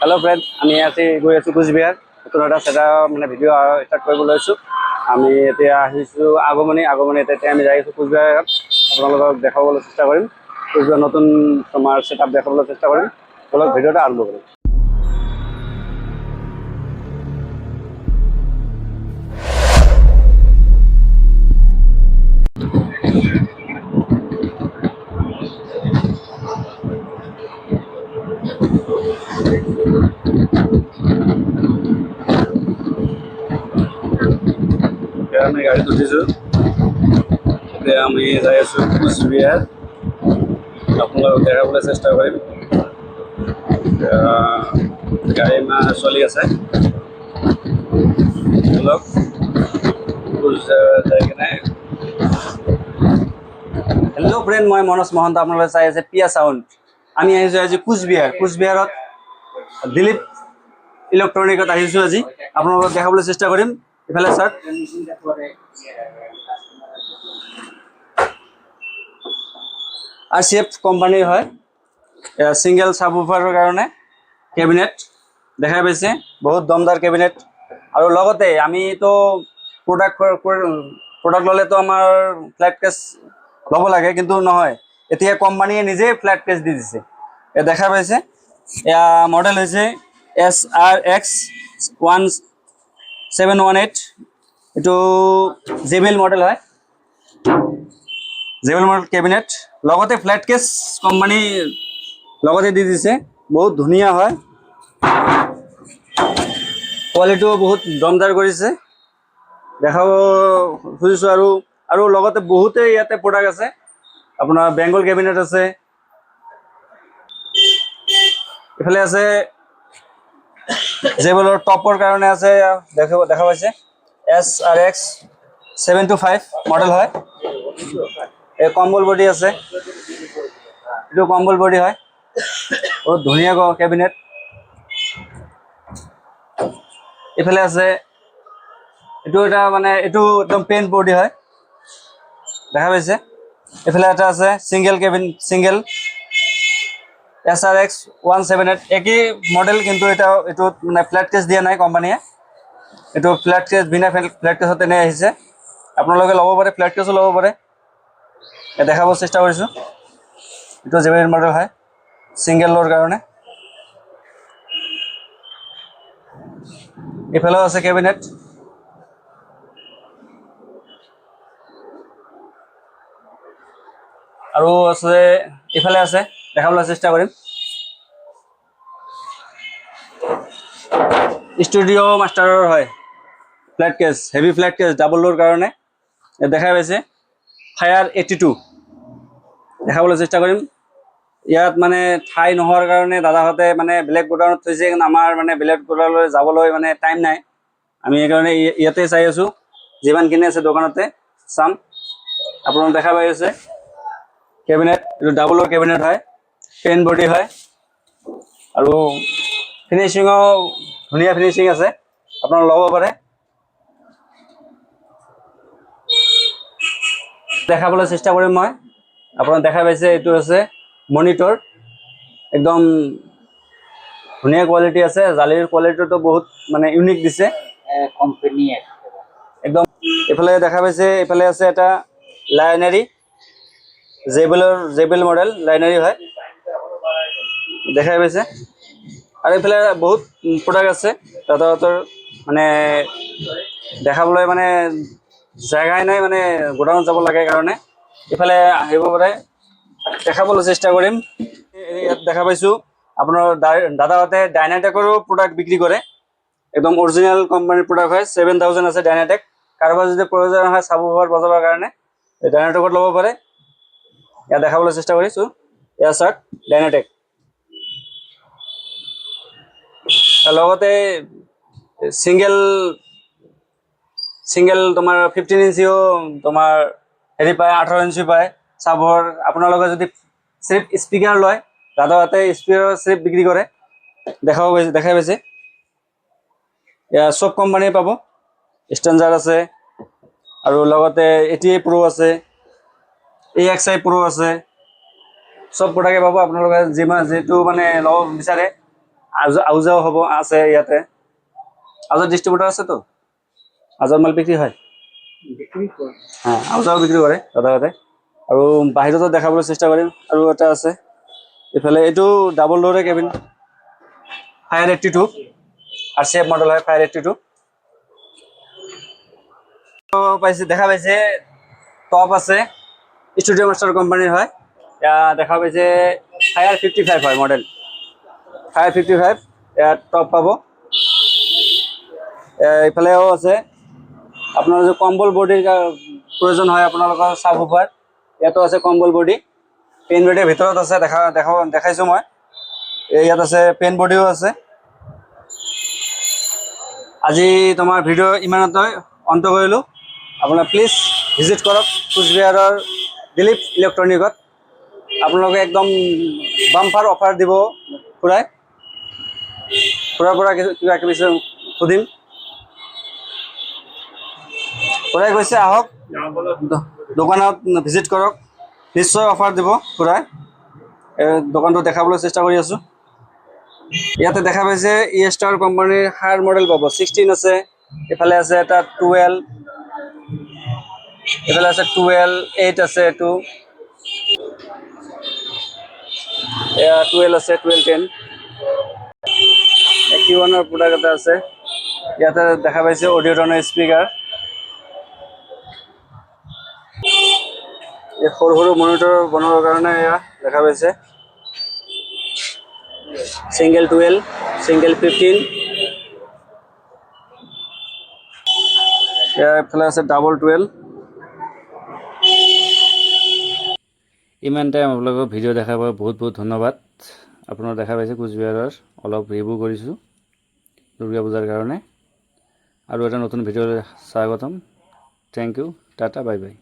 Hello friend আমি আজি গৈ আছো কোচবিহাৰ নতুন এটা সেটা মানে ভিডিও স্টাৰ্ট কৰিব লৈছো আমি এতিয়া আহিছো আগমনী এতিয়া আমি যাই আছো কোচবিহাৰত আপোনালোকক দেখাবলৈ চেষ্টা কৰিম কোচবিহাৰ নতুন তোমাৰ সেটআপ দেখাবলৈ চেষ্টা কৰিম বলক ভিডিওটা আৰম্ভ কৰিম আমি গাড়ীত উঠিছো এতিয়া আমি যাই আছো কোচবিহাৰ আপোনালোকক দেখাবলৈ চেষ্টা কৰিম গাড়ী চলি আছে বলক যাই কিনে হেল্ল' ফ্ৰেণ্ড মই মনোজ মহন্ত আপোনালোকে চাই আছে পিয়া সাউন্ড আমি আহিছো আজি কোচবিহাৰত দিলীপ ইলেক্ট্ৰনিকত আহিছো আজি আপোনালোকক দেখাবলৈ চেষ্টা কৰিম ইফালে চাওক RCF কোম্পানীৰ হয় সিঙ্গেল সাবউফাৰৰ কাৰণে কেবিনেট দেখা পাইছে বহুত দমদাৰ কেবিনেট আৰু লগতে আমি তো প্ৰডাক্ট ললে তো আমাৰ ফ্ল্যাট কেছ ল'ব লাগে কিন্তু নহয় এতিয়া কোম্পানীয়ে নিজে ফ্ল্যাট কেছ দি দিছে দেখা পাইছে এয়া মডেল হৈছে SRX 1718 এটো জেবেল মডেল হয় জেবেল মডেল কেবিনেট লগতে ফ্ল্যাট কেস কোম্পানী লগতে দি দিছে বহুত ধুনিয়া হয় কোৱালিটিও বহুত দমদাৰ কৰিছে দেখাব খুজিছো আৰু লগতে বহুতে ইয়াতে প্ৰডাক্ট আছে আপোনাৰ বেঙ্গল কেবিনেট আছে ইফালে আছে জেবেলৰ টপৰ কাৰণে আছে দেখা পাইছে SRX 725 মডেল হয় এই কম্বল বডি আছে এটো কম্বল বডি হয় বহুত ধুনিয়া কেবিনেট ইফালে আছে এটো এটা মানে এটো একদম পেন বডি হয় দেখা পাইছে ইফালে এটা আছে সিঙ্গেল SRX 178 একই মডেল কিন্তু এটো মানে ফ্ল্যাট কেস দিয়া নাই কোম্পানীয়ে এটো ফ্ল্যাট কেস বিনা ফ্ল্যাট কেসতে নে আহিছে আপোনালোকে ল'ব পাৰে ফ্ল্যাট কেসও ল'ব পাৰে দেখাব চেষ্টা কৰিছো এটো জেবেল মডেল হয় সিঙ্গেলৰ কাৰণে ইফালে আছে কেবিনেট আৰু আছে ইফালে আছে দেখাবলৈ চেষ্টা কৰিম স্টুডিও মাস্টাৰৰ হয় flat case heavy flat case ডাবলৰ কাৰণে দেখা পাইছে ফায়াৰ 82 দেখাবলৈ চেষ্টা কৰিম ইয়াত মানে ঠাই নোহোৱাৰ কাৰণে দাদাহঁতে মানে ব্লেক গোডাউনত থৈছে কিন্তু আমাৰ মানে ব্লেক গোডাউনলৈ যাবলৈ মানে টাইম নাই আমি এই কাৰণে ইয়াতে চাই আছো যিমান কিনে আছে দোকানতে চাম আপোনালোকে দেখা পাই আছে কেবিনেট এটো ডাবলৰ কেবিনেট হয় পেন বডি হয় আৰু ফিনিশিংও ধুনিয়া ফিনিশিং আছে আপোনালোকে ল'ব পাৰে দেখাবলৈ চেষ্টা কৰিম মই আপোনালোকে দেখা পাইছে এটো আছে মনিটৰ একদম ধুনিয়া কোৱালিটি আছে জালিৰ কোৱালিটিটো বহুত মানে ইউনিক দিছে কোম্পানী একদম ইফালে দেখা পাইছে ইফালে আছে এটা লাইনাৰী জেবেল মডেল লাইনাৰী হয় দেখা পাইছে আৰু ইফালে বহুত প্ৰডাক্ট আছে দাদাহঁতৰ মানে দেখাবলৈ মানে জায়গাই নাই মানে গোডাউন যাব লাগে কাৰণে ইফালে আহিব পাৰে দেখাবলৈ চেষ্টা কৰিম ইয়াত দেখা পাইছো আপোনাৰ দাদাহঁতে ডাইনাটেকৰো প্ৰডাক্ট বিক্ৰী কৰে একদম অৰিজিনাল কোম্পানীৰ প্ৰডাক্ট হয় 7000 আছে ডাইনাটেক কাৰোবাৰ যদি প্ৰয়োজন হয় সাবউফাৰ বজাবৰ কাৰণে ডাইনাটেকত ল'ব পাৰে ইয়াত দেখাবলৈ চেষ্টা কৰিছো এয়া চাওক ডাইনাটেক লগতে সিঙ্গেল তোমাৰ 15 ইঞ্চিও তোমাৰ হেৰি পায় 18 ইঞ্চি পায় সাবৰ আপোনালোকে যদি সিফ স্পিকাৰ লয় দাদাহঁতে স্পিকাৰ সিফ বিক্ৰী কৰে দেখাই পাইছে ইয়া সব কোম্পানী পাব স্ট্যান্ডাৰ্ড আছে আৰু লগতে ATA Pro আছে AXI Pro আছে সব প্ৰডাক্টে পাব আপোনালোকে যেটো মানে ল'ব বিচাৰে আউজাও হ'ব আছে ইয়াতে। আউজাৰ ডিষ্ট্ৰিবিউটাৰ আছে তো, আউজাৰ মাল বিক্ৰী হয়। হ্যাঁ, আউজাও বিক্ৰী কৰে দাদাহঁতে। আৰু বাহিৰতো দেখাবলৈ চেষ্টা কৰিম। আৰু এটা আছে এইফালে, এইটো ডাবল ডোৰে কেবিন, ফায়াৰ 82 RCF মডেল হয়, ফায়াৰ 82 পাইছে, দেখা পাইছে টপ আছে, ষ্টুডিঅ' মাষ্টাৰ কোম্পানীৰ হয়। ইয়াত দেখা পাইছে ফায়াৰ 55 হয় মডেল, ফায়াৰ 55 ইয়াত টপ পাব। এইফালেও আছে আপোনাৰ যে কম্বল বডিৰ প্ৰয়োজন হয় আপোনালোকৰ চাবওফাৰ, ইয়াতো আছে কম্বল বডি। পেইন বডিৰ ভিতৰত আছে, দেখাইছোঁ মই। ইয়াত আছে পেইন বডিও আছে। আজি তোমাৰ ভিডিঅ' ইমানতে অন্ত কৰিলোঁ। আপোনাৰ প্লিজ ভিজিট কৰক কোচবিহাৰৰ দিলীপ ইলেক্ট্ৰনিকত। আপোনালোকে একদম বাম্পাৰ অফাৰ দিব খুৰাই। খুৰাৰ পৰা কিবা কিবি সুধিম। খুৰাই কৈছে আহক দোকানত ভিজিট কৰক, নিশ্চয় অফাৰ দিব খুৰাই। দোকানটো দেখাবলৈ চেষ্টা কৰি আছোঁ। ইয়াতে দেখা পাইছে ষ্টাৰ কোম্পানীৰ হায়াৰ মডেল পাব, 16 আছে। এইফালে আছে এটা 12, এইফালে আছে 12, 8 আছে, এইটো 12 আছে, 12, 10 81ৰ প্ৰডাক্ট এটা আছে। ইয়াতে দেখা পাইছে অডিঅ'টনৰ স্পীকাৰ, সৰু সৰু মনিটৰ বনাবৰ কাৰণে এয়া দেখা পাইছে। সিঙ্গেল 12, সিঙ্গেল 15, এইফালে আছে ডাবল 12। ইমান টাইম আপোনালোকক ভিডিঅ' দেখাৰ বাবে বহুত বহুত ধন্যবাদ। আপোনালোকে দেখা পাইছে কোচবিহাৰৰ অলপ ৰিভিউ কৰিছোঁ দুৰ্গা পূজাৰ কাৰণে। আৰু এটা নতুন ভিডিঅ'লৈ স্বাগতম। Thank you, tata, bye by.